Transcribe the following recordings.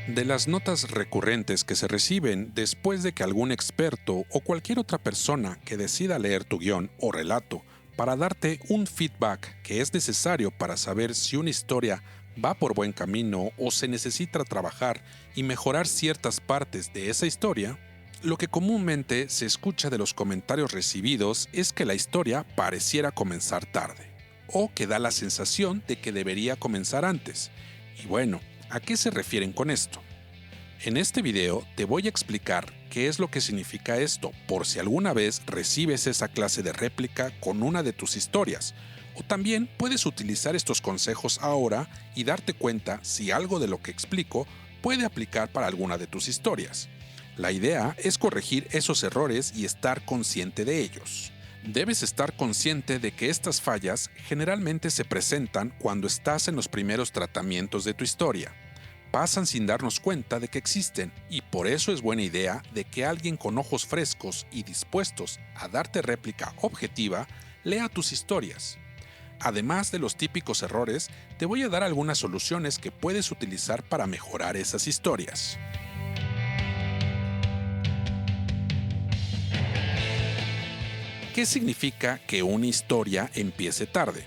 De las notas recurrentes que se reciben después de que algún experto o cualquier otra persona que decida leer tu guión o relato para darte un feedback que es necesario para saber si una historia va por buen camino o se necesita trabajar y mejorar ciertas partes de esa historia, lo que comúnmente se escucha de los comentarios recibidos es que la historia pareciera comenzar tarde, o que da la sensación de que debería comenzar antes. Y bueno, ¿a qué se refieren con esto? En este video te voy a explicar qué es lo que significa esto por si alguna vez recibes esa clase de réplica con una de tus historias, o también puedes utilizar estos consejos ahora y darte cuenta si algo de lo que explico puede aplicar para alguna de tus historias. La idea es corregir esos errores y estar consciente de ellos. Debes estar consciente de que estas fallas generalmente se presentan cuando estás en los primeros tratamientos de tu historia. Pasan sin darnos cuenta de que existen y por eso es buena idea de que alguien con ojos frescos y dispuestos a darte réplica objetiva lea tus historias. Además de los típicos errores, te voy a dar algunas soluciones que puedes utilizar para mejorar esas historias. ¿Qué significa que una historia empiece tarde?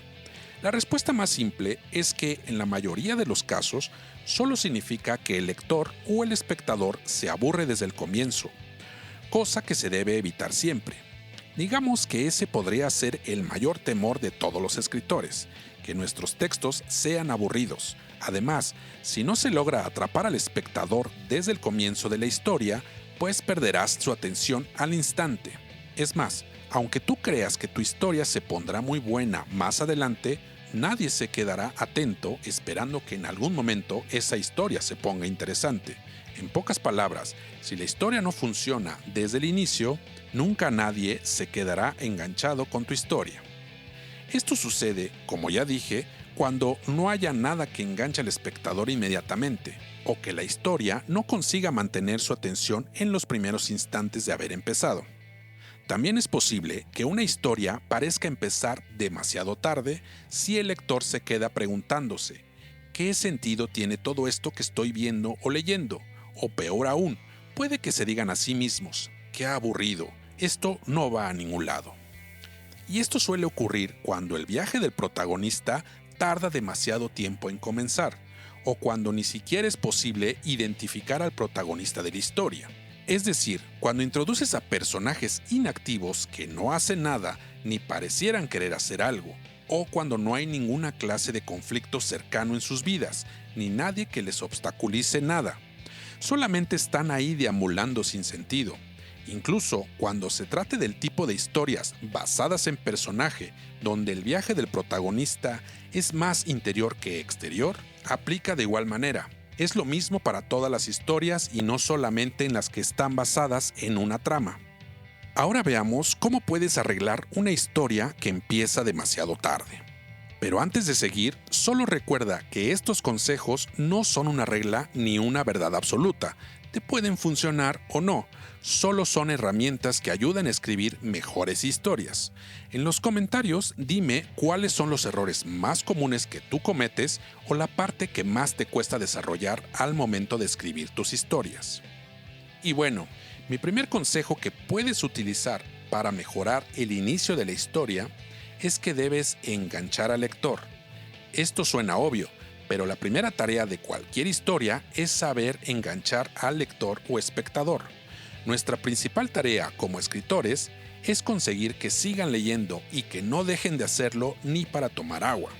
La respuesta más simple es que en la mayoría de los casos solo significa que el lector o el espectador se aburre desde el comienzo, cosa que se debe evitar siempre. Digamos que ese podría ser el mayor temor de todos los escritores, que nuestros textos sean aburridos. Además, si no se logra atrapar al espectador desde el comienzo de la historia, pues perderás su atención al instante. Es más, aunque tú creas que tu historia se pondrá muy buena más adelante, nadie se quedará atento esperando que en algún momento esa historia se ponga interesante. En pocas palabras, si la historia no funciona desde el inicio, nunca nadie se quedará enganchado con tu historia. Esto sucede, como ya dije, cuando no haya nada que enganche al espectador inmediatamente, o que la historia no consiga mantener su atención en los primeros instantes de haber empezado. También es posible que una historia parezca empezar demasiado tarde si el lector se queda preguntándose, ¿qué sentido tiene todo esto que estoy viendo o leyendo? O peor aún, puede que se digan a sí mismos, qué aburrido, esto no va a ningún lado. Y esto suele ocurrir cuando el viaje del protagonista tarda demasiado tiempo en comenzar, o cuando ni siquiera es posible identificar al protagonista de la historia. Es decir, cuando introduces a personajes inactivos que no hacen nada ni parecieran querer hacer algo, o cuando no hay ninguna clase de conflicto cercano en sus vidas, ni nadie que les obstaculice nada. Solamente están ahí deambulando sin sentido. Incluso cuando se trate del tipo de historias basadas en personaje, donde el viaje del protagonista es más interior que exterior, aplica de igual manera. Es lo mismo para todas las historias y no solamente en las que están basadas en una trama. Ahora veamos cómo puedes arreglar una historia que empieza demasiado tarde. Pero antes de seguir, solo recuerda que estos consejos no son una regla ni una verdad absoluta. Te pueden funcionar o no, solo son herramientas que ayudan a escribir mejores historias. En los comentarios dime cuáles son los errores más comunes que tú cometes o la parte que más te cuesta desarrollar al momento de escribir tus historias. Y bueno, mi primer consejo que puedes utilizar para mejorar el inicio de la historia es que debes enganchar al lector. Esto suena obvio, pero la primera tarea de cualquier historia es saber enganchar al lector o espectador. Nuestra principal tarea como escritores es conseguir que sigan leyendo y que no dejen de hacerlo ni para tomar agua.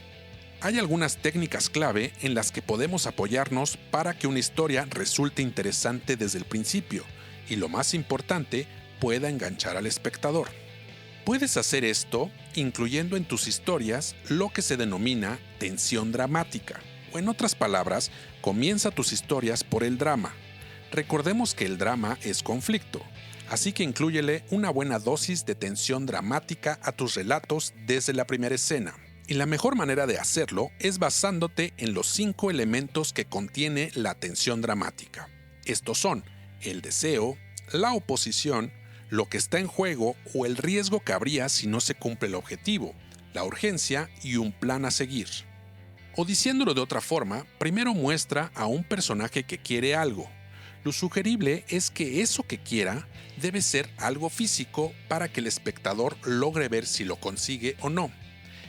Hay algunas técnicas clave en las que podemos apoyarnos para que una historia resulte interesante desde el principio y, lo más importante, pueda enganchar al espectador. Puedes hacer esto incluyendo en tus historias lo que se denomina tensión dramática, o en otras palabras, comienza tus historias por el drama. Recordemos que el drama es conflicto, así que inclúyele una buena dosis de tensión dramática a tus relatos desde la primera escena. Y la mejor manera de hacerlo es basándote en los 5 elementos que contiene la tensión dramática. Estos son el deseo, la oposición, lo que está en juego o el riesgo que habría si no se cumple el objetivo, la urgencia y un plan a seguir. O diciéndolo de otra forma, primero muestra a un personaje que quiere algo. Lo sugerible es que eso que quiera debe ser algo físico para que el espectador logre ver si lo consigue o no.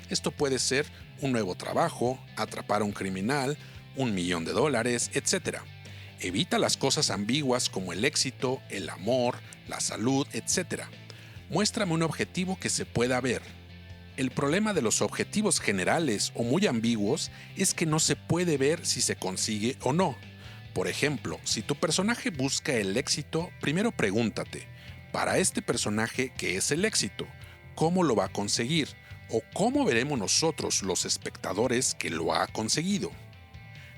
Esto puede ser un nuevo trabajo, atrapar a un criminal, $1.000.000, etc. Evita las cosas ambiguas como el éxito, el amor, la salud, etc. Muéstrame un objetivo que se pueda ver. El problema de los objetivos generales o muy ambiguos es que no se puede ver si se consigue o no. Por ejemplo, si tu personaje busca el éxito, primero pregúntate, para este personaje, ¿qué es el éxito? ¿Cómo lo va a conseguir? ¿O cómo veremos nosotros, los espectadores, que lo ha conseguido?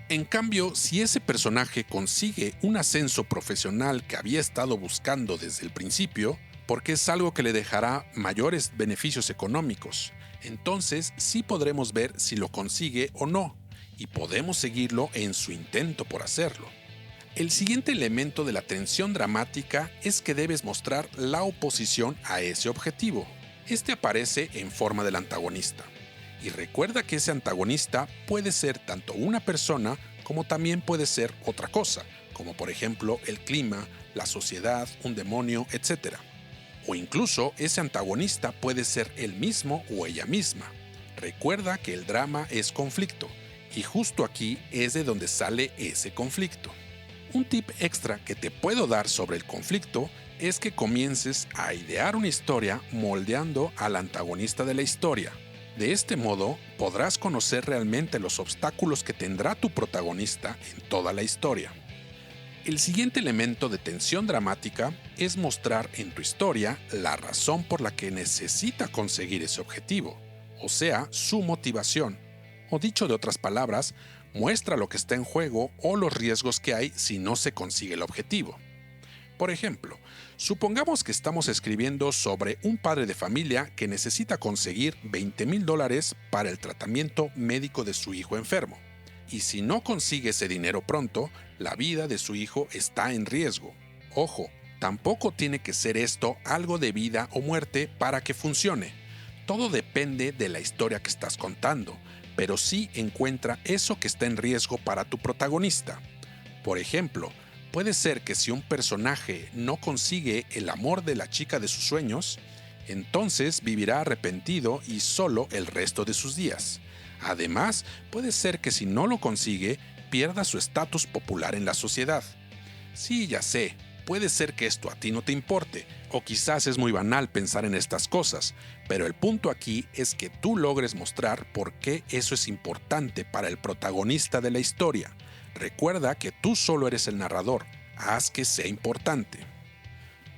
En cambio, si ese personaje consigue un ascenso profesional que había estado buscando desde el principio, porque es algo que le dejará mayores beneficios económicos, entonces sí podremos ver si lo consigue o no, y podemos seguirlo en su intento por hacerlo. El siguiente elemento de la tensión dramática es que debes mostrar la oposición a ese objetivo. Este aparece en forma del antagonista. Y recuerda que ese antagonista puede ser tanto una persona como también puede ser otra cosa, como por ejemplo el clima, la sociedad, un demonio, etc. O incluso ese antagonista puede ser él mismo o ella misma. Recuerda que el drama es conflicto, y justo aquí es de donde sale ese conflicto. Un tip extra que te puedo dar sobre el conflicto es que comiences a idear una historia moldeando al antagonista de la historia. De este modo, podrás conocer realmente los obstáculos que tendrá tu protagonista en toda la historia. El siguiente elemento de tensión dramática es mostrar en tu historia la razón por la que necesita conseguir ese objetivo, o sea, su motivación. O dicho de otras palabras, muestra lo que está en juego o los riesgos que hay si no se consigue el objetivo. Por ejemplo, supongamos que estamos escribiendo sobre un padre de familia que necesita conseguir $20.000 para el tratamiento médico de su hijo enfermo. Y si no consigue ese dinero pronto, la vida de su hijo está en riesgo. Ojo, tampoco tiene que ser esto algo de vida o muerte para que funcione. Todo depende de la historia que estás contando, pero sí encuentra eso que está en riesgo para tu protagonista. Por ejemplo, puede ser que si un personaje no consigue el amor de la chica de sus sueños, entonces vivirá arrepentido y solo el resto de sus días. Además, puede ser que si no lo consigue, pierda su estatus popular en la sociedad. Sí, ya sé, puede ser que esto a ti no te importe, o quizás es muy banal pensar en estas cosas, pero el punto aquí es que tú logres mostrar por qué eso es importante para el protagonista de la historia. Recuerda que tú solo eres el narrador, haz que sea importante.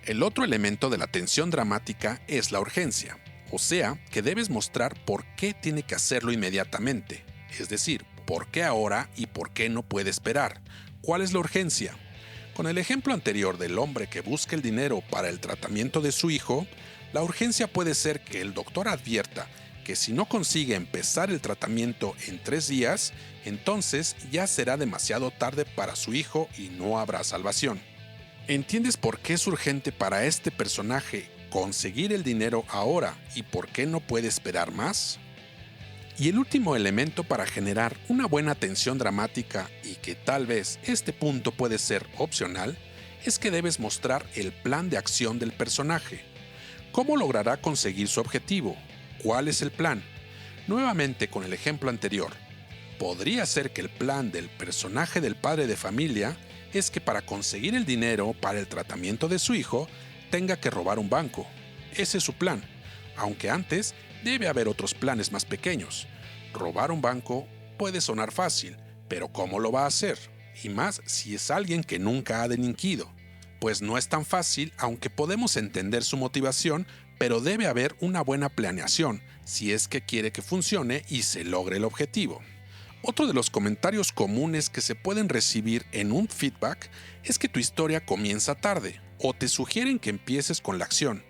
El otro elemento de la tensión dramática es la urgencia, o sea, que debes mostrar por qué tiene que hacerlo inmediatamente, es decir, por qué ahora y por qué no puede esperar. ¿Cuál es la urgencia? Con el ejemplo anterior del hombre que busca el dinero para el tratamiento de su hijo, la urgencia puede ser que el doctor advierta que si no consigue empezar el tratamiento en 3 días, entonces ya será demasiado tarde para su hijo y no habrá salvación. ¿Entiendes por qué es urgente para este personaje conseguir el dinero ahora y por qué no puede esperar más? Y el último elemento para generar una buena tensión dramática, y que tal vez este punto puede ser opcional, es que debes mostrar el plan de acción del personaje. ¿Cómo logrará conseguir su objetivo? ¿Cuál es el plan? Nuevamente con el ejemplo anterior, podría ser que el plan del personaje del padre de familia es que para conseguir el dinero para el tratamiento de su hijo, tenga que robar un banco. Ese es su plan, aunque antes debe haber otros planes más pequeños. Robar un banco puede sonar fácil, pero ¿cómo lo va a hacer? Y más si es alguien que nunca ha delinquido. Pues no es tan fácil, aunque podemos entender su motivación, pero debe haber una buena planeación si es que quiere que funcione y se logre el objetivo. Otro de los comentarios comunes que se pueden recibir en un feedback es que tu historia comienza tarde o te sugieren que empieces con la acción,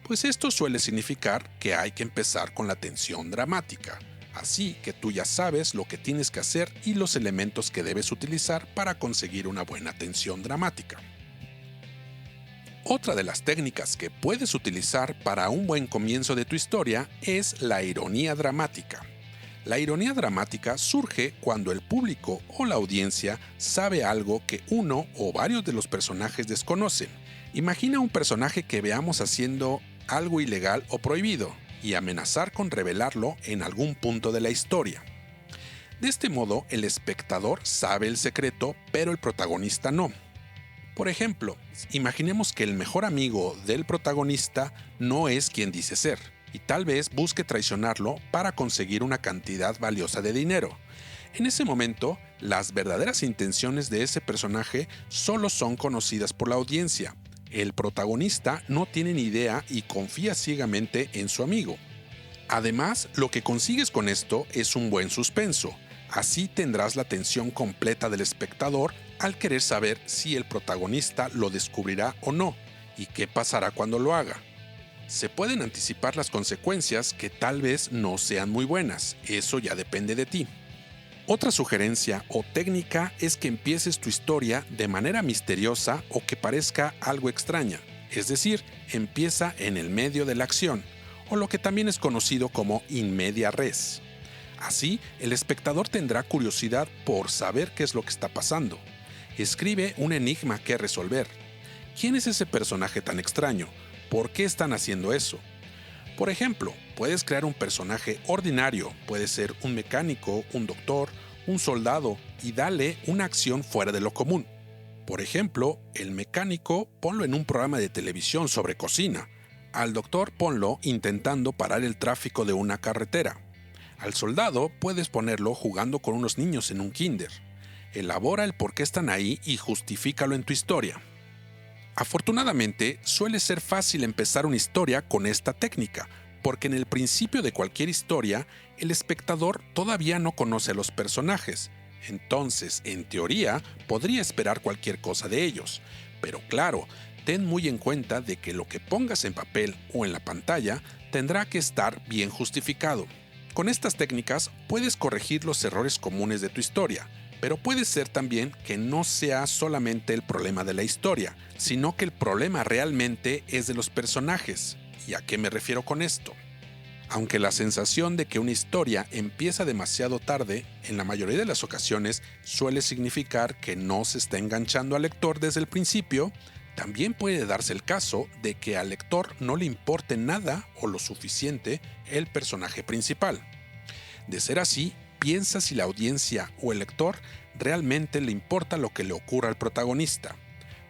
pues esto suele significar que hay que empezar con la tensión dramática, así que tú ya sabes lo que tienes que hacer y los elementos que debes utilizar para conseguir una buena tensión dramática. Otra de las técnicas que puedes utilizar para un buen comienzo de tu historia es la ironía dramática. La ironía dramática surge cuando el público o la audiencia sabe algo que uno o varios de los personajes desconocen. Imagina un personaje que veamos haciendo algo ilegal o prohibido y amenazar con revelarlo en algún punto de la historia. De este modo, el espectador sabe el secreto, pero el protagonista no. Por ejemplo, imaginemos que el mejor amigo del protagonista no es quien dice ser, y tal vez busque traicionarlo para conseguir una cantidad valiosa de dinero. En ese momento, las verdaderas intenciones de ese personaje solo son conocidas por la audiencia. El protagonista no tiene ni idea y confía ciegamente en su amigo. Además, lo que consigues con esto es un buen suspenso. Así tendrás la atención completa del espectador al querer saber si el protagonista lo descubrirá o no, y qué pasará cuando lo haga. Se pueden anticipar las consecuencias que tal vez no sean muy buenas, eso ya depende de ti. Otra sugerencia o técnica es que empieces tu historia de manera misteriosa o que parezca algo extraña, es decir, empieza en el medio de la acción, o lo que también es conocido como in media res. Así, el espectador tendrá curiosidad por saber qué es lo que está pasando. Escribe un enigma que resolver. ¿Quién es ese personaje tan extraño? ¿Por qué están haciendo eso? Por ejemplo, puedes crear un personaje ordinario, puede ser un mecánico, un doctor, un soldado, y dale una acción fuera de lo común. Por ejemplo, el mecánico ponlo en un programa de televisión sobre cocina. Al doctor ponlo intentando parar el tráfico de una carretera. Al soldado puedes ponerlo jugando con unos niños en un kinder. Elabora el por qué están ahí y justifícalo en tu historia. Afortunadamente, suele ser fácil empezar una historia con esta técnica, porque en el principio de cualquier historia, el espectador todavía no conoce a los personajes. Entonces, en teoría, podría esperar cualquier cosa de ellos. Pero claro, ten muy en cuenta de que lo que pongas en papel o en la pantalla tendrá que estar bien justificado. Con estas técnicas puedes corregir los errores comunes de tu historia, pero puede ser también que no sea solamente el problema de la historia, sino que el problema realmente es de los personajes. ¿Y a qué me refiero con esto? Aunque la sensación de que una historia empieza demasiado tarde, en la mayoría de las ocasiones suele significar que no se está enganchando al lector desde el principio, también puede darse el caso de que al lector no le importe nada o lo suficiente el personaje principal. De ser así, piensa si la audiencia o el lector realmente le importa lo que le ocurra al protagonista.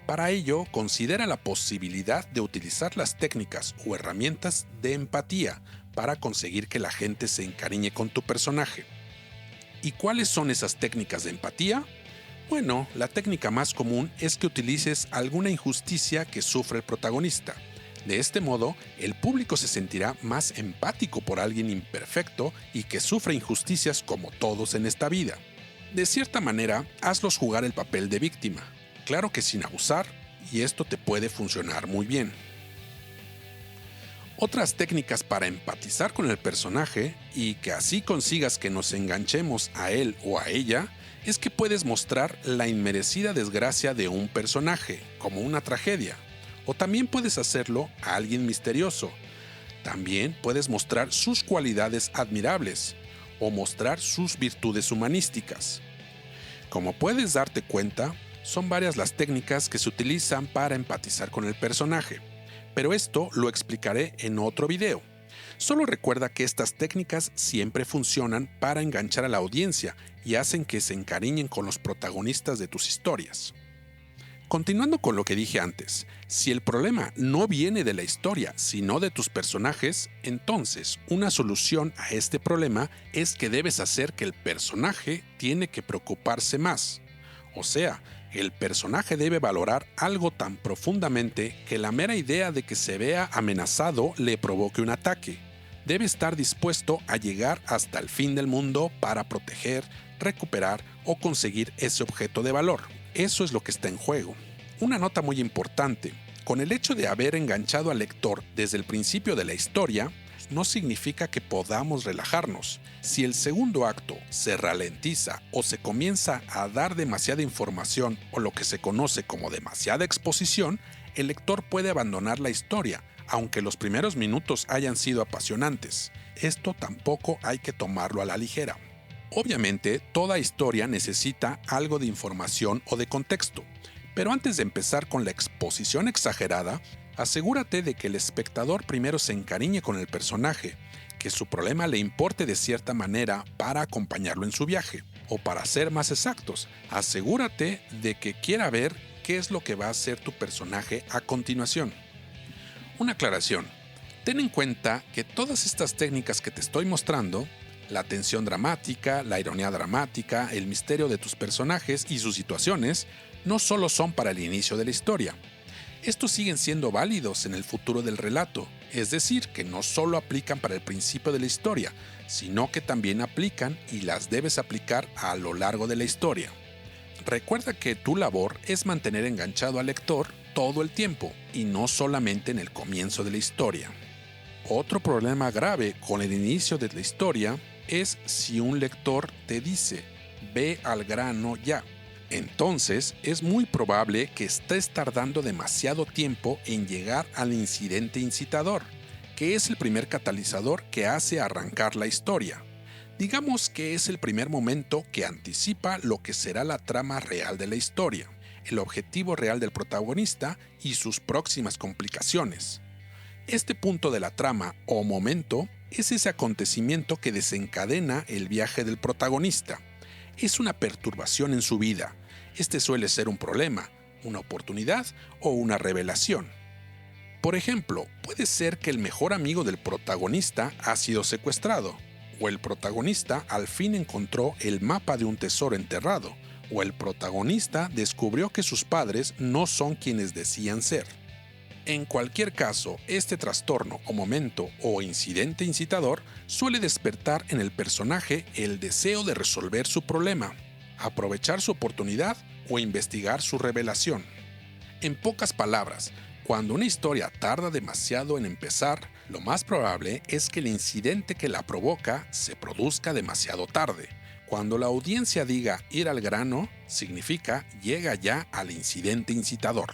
Para ello, considera la posibilidad de utilizar las técnicas o herramientas de empatía para conseguir que la gente se encariñe con tu personaje. ¿Y cuáles son esas técnicas de empatía? Bueno, la técnica más común es que utilices alguna injusticia que sufre el protagonista. De este modo, el público se sentirá más empático por alguien imperfecto y que sufre injusticias como todos en esta vida. De cierta manera, hazlos jugar el papel de víctima. Claro que sin abusar, y esto te puede funcionar muy bien. Otras técnicas para empatizar con el personaje y que así consigas que nos enganchemos a él o a ella es que puedes mostrar la inmerecida desgracia de un personaje, como una tragedia. O también puedes hacerlo a alguien misterioso. También puedes mostrar sus cualidades admirables o mostrar sus virtudes humanísticas. Como puedes darte cuenta, son varias las técnicas que se utilizan para empatizar con el personaje, pero esto lo explicaré en otro video. Solo recuerda que estas técnicas siempre funcionan para enganchar a la audiencia y hacen que se encariñen con los protagonistas de tus historias. Continuando con lo que dije antes, si el problema no viene de la historia, sino de tus personajes, entonces una solución a este problema es que debes hacer que el personaje tiene que preocuparse más. O sea, el personaje debe valorar algo tan profundamente que la mera idea de que se vea amenazado le provoque un ataque. Debe estar dispuesto a llegar hasta el fin del mundo para proteger, recuperar o conseguir ese objeto de valor. Eso es lo que está en juego. Una nota muy importante: con el hecho de haber enganchado al lector desde el principio de la historia, no significa que podamos relajarnos. Si el segundo acto se ralentiza o se comienza a dar demasiada información o lo que se conoce como demasiada exposición, el lector puede abandonar la historia, aunque los primeros minutos hayan sido apasionantes. Esto tampoco hay que tomarlo a la ligera. Obviamente, toda historia necesita algo de información o de contexto, pero antes de empezar con la exposición exagerada, asegúrate de que el espectador primero se encariñe con el personaje, que su problema le importe de cierta manera para acompañarlo en su viaje. O para ser más exactos, asegúrate de que quiera ver qué es lo que va a hacer tu personaje a continuación. Una aclaración. Ten en cuenta que todas estas técnicas que te estoy mostrando, la tensión dramática, la ironía dramática, el misterio de tus personajes y sus situaciones, no solo son para el inicio de la historia. Estos siguen siendo válidos en el futuro del relato, es decir, que no solo aplican para el principio de la historia, sino que también aplican y las debes aplicar a lo largo de la historia. Recuerda que tu labor es mantener enganchado al lector todo el tiempo y no solamente en el comienzo de la historia. Otro problema grave con el inicio de la historia es si un lector te dice, ve al grano ya. Entonces es muy probable que estés tardando demasiado tiempo en llegar al incidente incitador, que es el primer catalizador que hace arrancar la historia. Digamos que es el primer momento que anticipa lo que será la trama real de la historia, el objetivo real del protagonista y sus próximas complicaciones. Este punto de la trama o momento es ese acontecimiento que desencadena el viaje del protagonista. Es una perturbación en su vida. Este suele ser un problema, una oportunidad o una revelación. Por ejemplo, puede ser que el mejor amigo del protagonista ha sido secuestrado, o el protagonista al fin encontró el mapa de un tesoro enterrado, o el protagonista descubrió que sus padres no son quienes decían ser. En cualquier caso, este trastorno o momento o incidente incitador suele despertar en el personaje el deseo de resolver su problema, aprovechar su oportunidad o investigar su revelación. En pocas palabras, cuando una historia tarda demasiado en empezar, lo más probable es que el incidente que la provoca se produzca demasiado tarde. Cuando la audiencia diga ir al grano, significa llega ya al incidente incitador.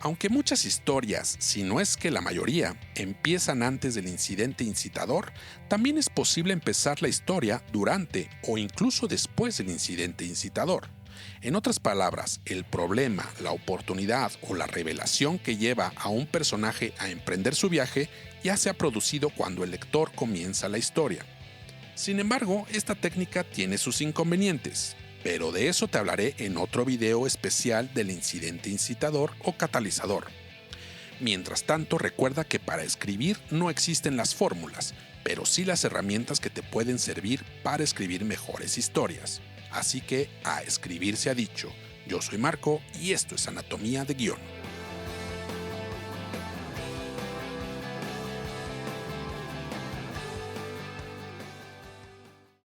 Aunque muchas historias, si no es que la mayoría, empiezan antes del incidente incitador, también es posible empezar la historia durante o incluso después del incidente incitador. En otras palabras, el problema, la oportunidad o la revelación que lleva a un personaje a emprender su viaje ya se ha producido cuando el lector comienza la historia. Sin embargo, esta técnica tiene sus inconvenientes, pero de eso te hablaré en otro video especial del incidente incitador o catalizador. Mientras tanto, recuerda que para escribir no existen las fórmulas, pero sí las herramientas que te pueden servir para escribir mejores historias. Así que a escribir se ha dicho. Yo soy Marco y esto es Anatomía de Guión.